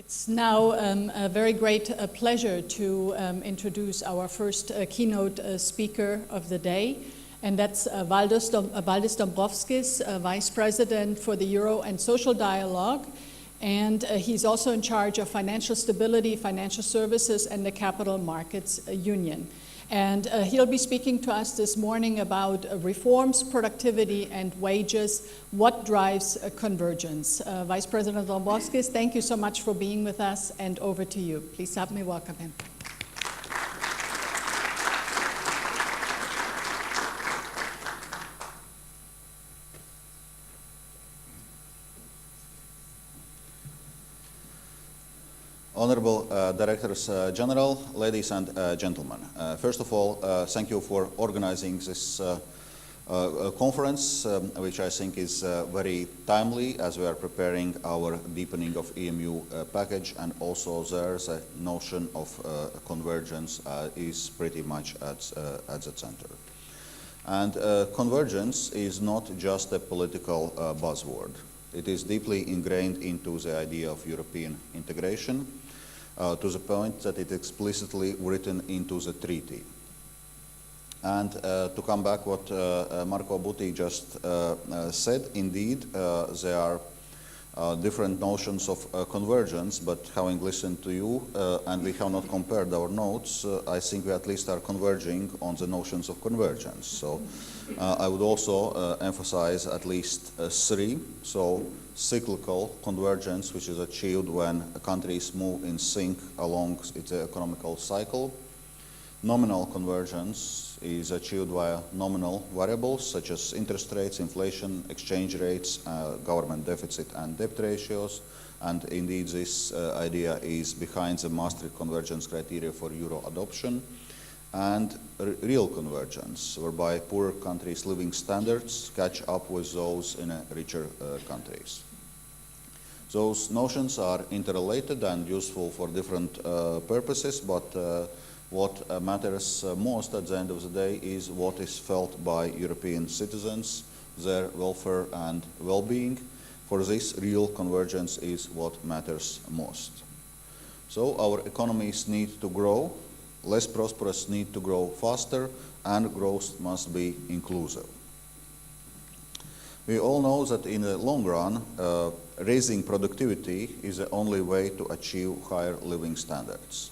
It's now a very great pleasure to introduce our first keynote speaker of the day, and that's Valdis Dombrovskis, Vice President for the Euro and Social Dialogue, and he's also in charge of financial stability, financial services, and the Capital Markets Union. And he'll be speaking to us this morning about reforms, productivity, and wages, what drives convergence. Vice President Dombrovskis, thank you so much for being with us, and over to you. Please help me welcome him. Honorable Directors General, ladies and gentlemen. First of all, thank you for organizing this conference, which I think is very timely as we are preparing our deepening of EMU package, and also there's a notion of convergence is pretty much at the center. And convergence is not just a political buzzword. It is deeply ingrained into the idea of European integration, to the point that it is explicitly written into the treaty. And to come back what Marco Butti just said, indeed, there are different notions of convergence, but having listened to you, and we have not compared our notes, I think we at least are converging on the notions of convergence. So I would also emphasize at least three. So cyclical convergence, which is achieved when countries move in sync along its economical cycle. Nominal convergence is achieved via nominal variables such as interest rates, inflation, exchange rates, government deficit and debt ratios. And indeed this idea is behind the Maastricht convergence criteria for euro adoption. And real convergence, whereby poorer countries' living standards catch up with those in richer countries. Those notions are interrelated and useful for different purposes, but what matters most at the end of the day is what is felt by European citizens, their welfare and well-being. For this, real convergence is what matters most. So our economies need to grow, less prosperous need to grow faster, and growth must be inclusive. We all know that in the long run, raising productivity is the only way to achieve higher living standards.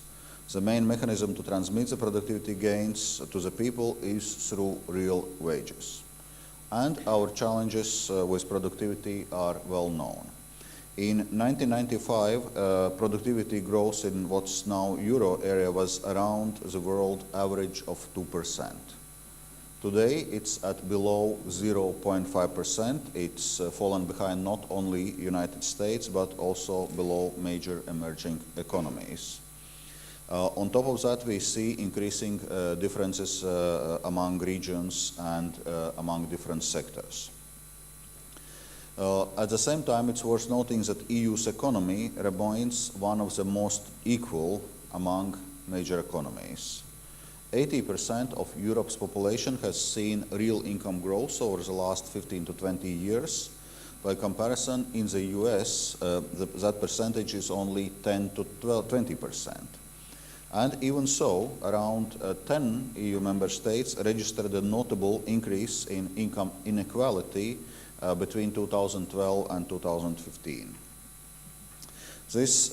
The main mechanism to transmit the productivity gains to the people is through real wages. And our challenges with productivity are well known. In 1995, productivity growth in what's now euro area was around the world average of 2%. Today, it's at below 0.5%. It's fallen behind not only United States, but also below major emerging economies. On top of that, we see increasing differences among regions and among different sectors. At the same time, it's worth noting that EU's economy remains one of the most equal among major economies. 80% of Europe's population has seen real income growth over the last 15 to 20 years. By comparison, in the US, that percentage is only 10 to 20%. And even so, around 10 EU member states registered a notable increase in income inequality between 2012 and 2015. This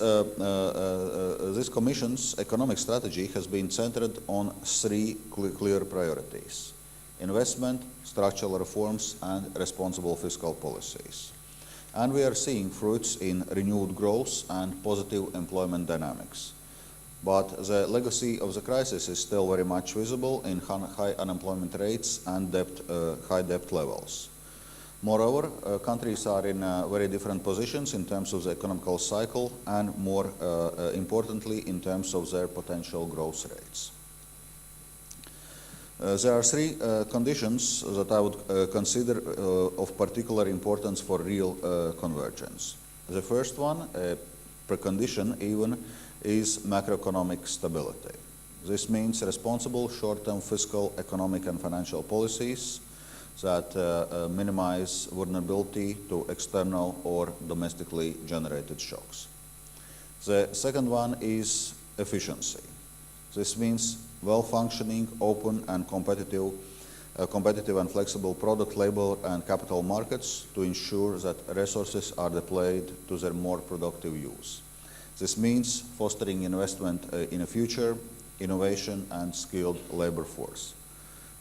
Commission's economic strategy has been centered on three clear priorities: investment, structural reforms, and responsible fiscal policies. And we are seeing fruits in renewed growth and positive employment dynamics. But the legacy of the crisis is still very much visible in high unemployment rates and high debt levels. Moreover, countries are in very different positions in terms of the economical cycle and, more importantly, in terms of their potential growth rates. There are three conditions that I would consider of particular importance for real convergence. The first one, a precondition even, is macroeconomic stability. This means responsible short-term fiscal, economic, and financial policies that minimize vulnerability to external or domestically generated shocks. The second one is efficiency. This means well-functioning, open and competitive and flexible product, labor and capital markets to ensure that resources are deployed to their more productive use. This means fostering investment in a future, innovation and skilled labor force.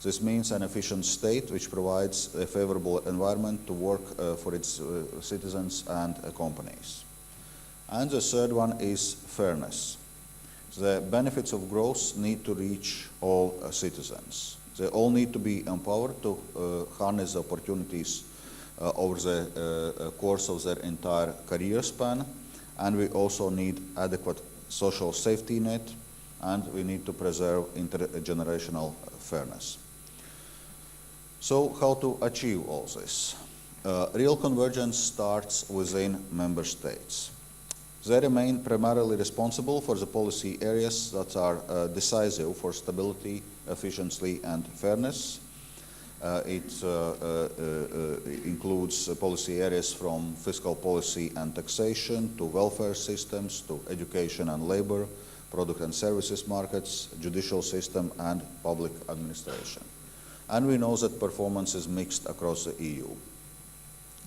This means an efficient state which provides a favorable environment to work for its citizens and companies. And the third one is fairness. The benefits of growth need to reach all citizens. They all need to be empowered to harness the opportunities over the course of their entire career span. And we also need adequate social safety net, and we need to preserve intergenerational fairness. So how to achieve all this? Real convergence starts within member states. They remain primarily responsible for the policy areas that are decisive for stability, efficiency and fairness. It includes policy areas from fiscal policy and taxation to welfare systems to education and labor, product and services markets, judicial system and public administration. And we know that performance is mixed across the EU.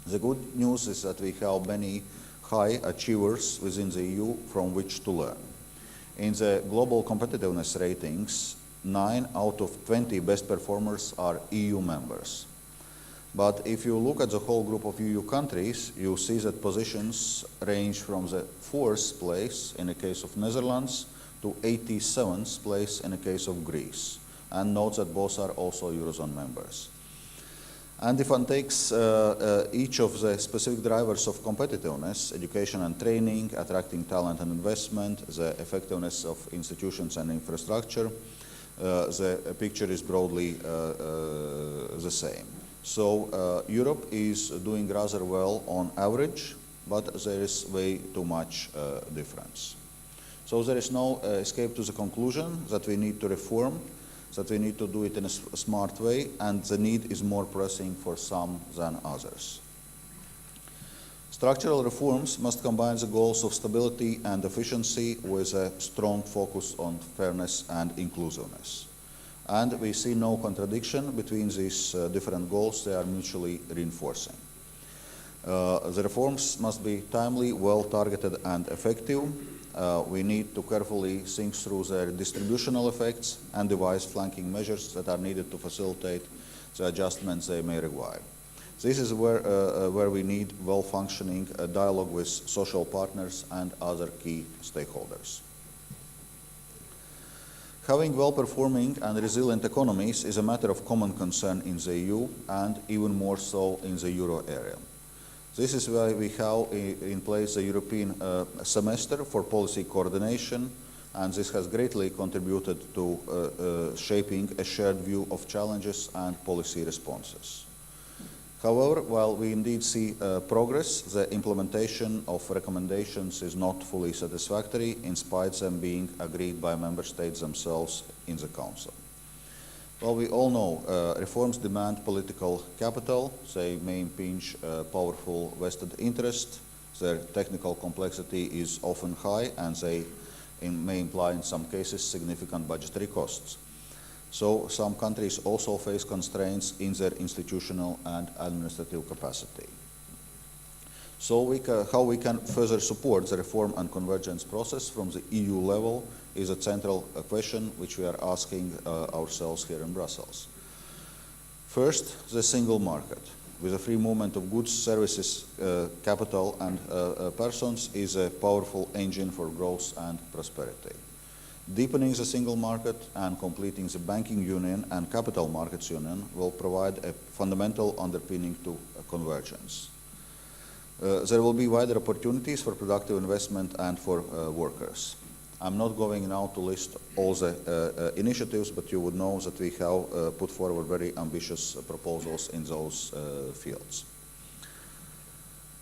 The good news is that we have many high achievers within the EU from which to learn. In the global competitiveness ratings, 9 out of 20 best performers are EU members. But if you look at the whole group of EU countries, you see that positions range from the 4th place in the case of Netherlands to 87th place in the case of Greece. And note that both are also Eurozone members. And if one takes each of the specific drivers of competitiveness, education and training, attracting talent and investment, the effectiveness of institutions and infrastructure, the picture is broadly the same. So Europe is doing rather well on average, but there is way too much difference. So there is no escape to the conclusion that we need to reform, that we need to do it in a smart way, and the need is more pressing for some than others. Structural reforms must combine the goals of stability and efficiency with a strong focus on fairness and inclusiveness. And we see no contradiction between these different goals. They are mutually reinforcing. The reforms must be timely, well-targeted and effective. We need to carefully think through their distributional effects and devise flanking measures that are needed to facilitate the adjustments they may require. This is where we need well-functioning dialogue with social partners and other key stakeholders. Having well-performing and resilient economies is a matter of common concern in the EU and even more so in the euro area. This is why we have in place the European semester for policy coordination, and this has greatly contributed to shaping a shared view of challenges and policy responses. However, while we indeed see progress, the implementation of recommendations is not fully satisfactory, in spite of them being agreed by member states themselves in the Council. Well, we all know reforms demand political capital. They may impinge powerful vested interest. Their technical complexity is often high, and they may imply in some cases significant budgetary costs. So some countries also face constraints in their institutional and administrative capacity. So how we can further support the reform and convergence process from the EU level is a central question which we are asking ourselves here in Brussels. First, the single market, with a free movement of goods, services, capital and persons, is a powerful engine for growth and prosperity. Deepening the single market and completing the banking union and capital markets union will provide a fundamental underpinning to convergence. There will be wider opportunities for productive investment and for workers. I'm not going now to list all the initiatives, but you would know that we have put forward very ambitious proposals in those fields.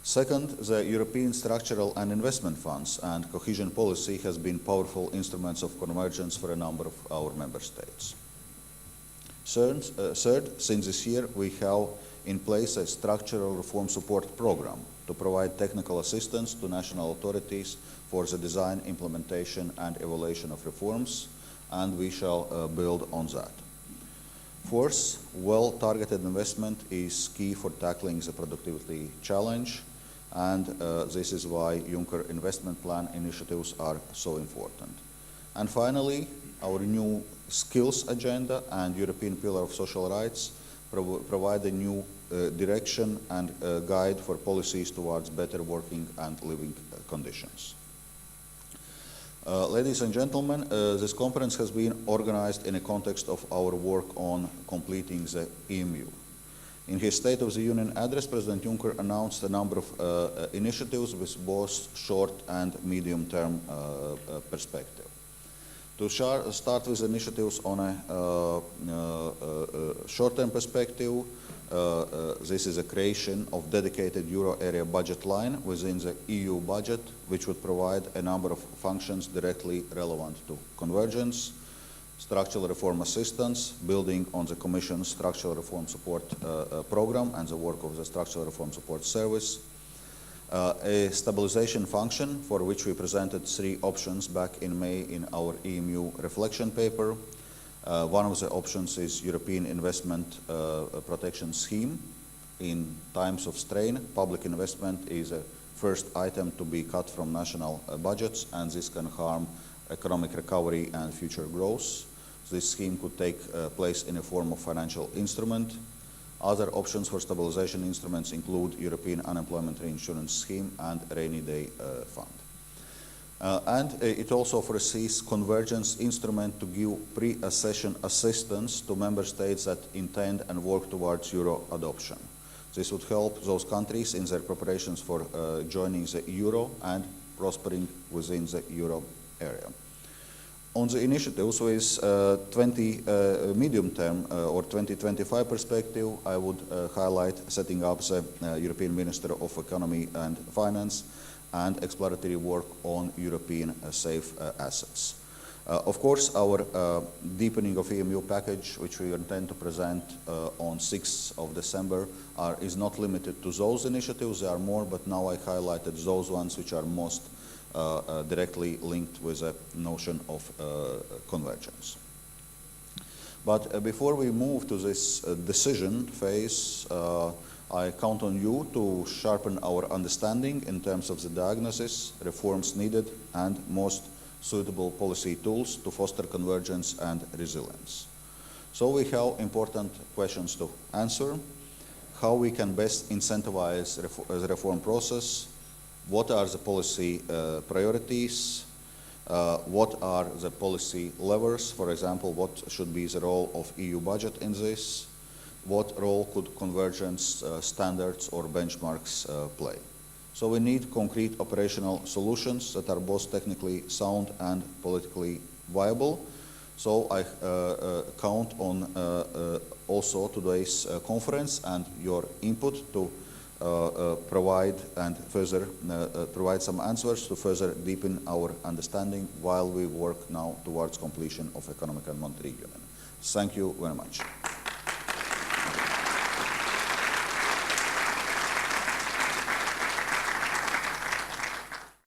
Second, the European structural and investment funds and cohesion policy has been powerful instruments of convergence for a number of our member states. Third, since this year, we have in place a structural reform support program, to provide technical assistance to national authorities for the design, implementation, and evaluation of reforms, and we shall build on that. Fourth, well-targeted investment is key for tackling the productivity challenge, and this is why Juncker investment plan initiatives are so important. And finally, our new skills agenda and European Pillar of Social Rights provide a new direction and guide for policies towards better working and living conditions. Ladies and gentlemen, this conference has been organized in a context of our work on completing the EMU. In his State of the Union address, President Juncker announced a number of initiatives with both short and medium-term perspective. To start with initiatives on a short-term perspective, this is a creation of dedicated euro area budget line within the EU budget, which would provide a number of functions directly relevant to convergence, structural reform assistance, building on the Commission's structural reform support program and the work of the structural reform support service, a stabilization function for which we presented 3 options back in May in our EMU reflection paper. One of the options is European Investment Protection Scheme. In times of strain, public investment is a first item to be cut from national budgets, and this can harm economic recovery and future growth. This scheme could take place in a form of financial instrument. Other options for stabilization instruments include European Unemployment Reinsurance Scheme and Rainy Day Fund. And it also foresees convergence instrument to give pre-accession assistance to member states that intend and work towards euro adoption. This would help those countries in their preparations for joining the euro and prospering within the euro area. On the initiatives with 20 medium-term or 2025 perspective, I would highlight setting up the European Minister of Economy and Finance and exploratory work on European safe assets. Of course, our deepening of EMU package, which we intend to present on 6th of December, is not limited to those initiatives. There are more, but now I highlighted those ones which are most directly linked with the notion of convergence. But before we move to this decision phase, I count on you to sharpen our understanding in terms of the diagnosis, reforms needed, and most suitable policy tools to foster convergence and resilience. So we have important questions to answer. How we can best incentivize the reform process? What are the policy priorities? What are the policy levers? For example, what should be the role of EU budget in this? What role could convergence standards or benchmarks play? So we need concrete operational solutions that are both technically sound and politically viable. So I count on also today's conference and your input to provide some answers to further deepen our understanding while we work now towards completion of Economic and Monetary Union. Thank you very much.